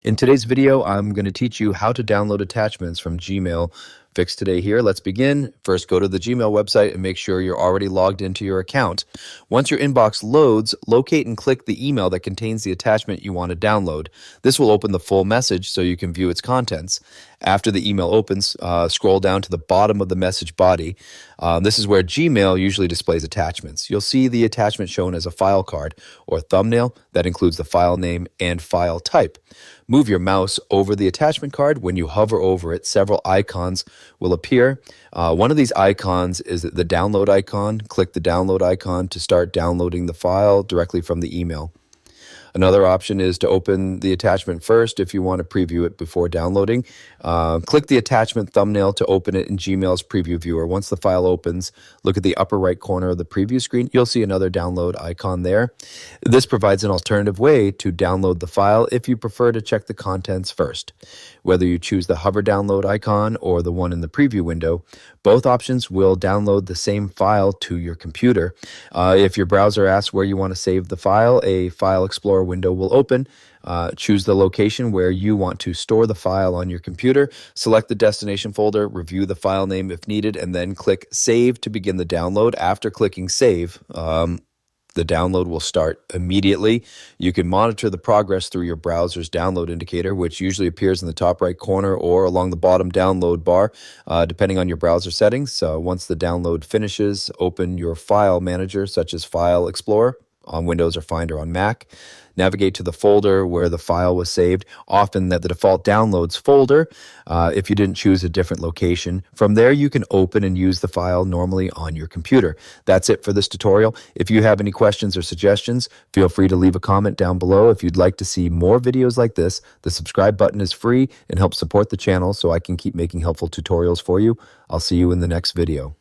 In today's video, I'm going to teach you how to download attachments from Gmail. Fix Today here. Let's begin. First, go to the Gmail website and make sure you're already logged into your account. Once your inbox loads, locate and click the email that contains the attachment you want to download. This will open the full message so you can view its contents. After the email opens, scroll down to the bottom of the message body. This is where Gmail usually displays attachments. You'll see the attachment shown as a file card or thumbnail that includes the file name and file type. Move your mouse over the attachment card. When you hover over it, several icons will appear. One of these icons is the download icon. Click the download icon to start downloading the file directly from the email. Another option is to open the attachment first if you want to preview it before downloading. Click the attachment thumbnail to open it in Gmail's preview viewer. Once the file opens, look at the upper right corner of the preview screen. You'll see another download icon there. This provides an alternative way to download the file if you prefer to check the contents first. Whether you choose the hover download icon or the one in the preview window, both options will download the same file to your computer. If your browser asks where you want to save the file, a File Explorer window will open. Choose the location where you want to store the file on your computer. Select the destination folder, review the file name if needed, and then click Save to begin the download. After clicking Save, the download will start immediately. You can monitor the progress through your browser's download indicator, which usually appears in the top right corner or along the bottom download bar, depending on your browser settings. Once the download finishes, open your file manager, such as File Explorer on Windows or Finder on Mac. Navigate to the folder where the file was saved, often at the default downloads folder, if you didn't choose a different location. From there, you can open and use the file normally on your computer. That's it for this tutorial. If you have any questions or suggestions, feel free to leave a comment down below. If you'd like to see more videos like this, the subscribe button is free and helps support the channel so I can keep making helpful tutorials for you. I'll see you in the next video.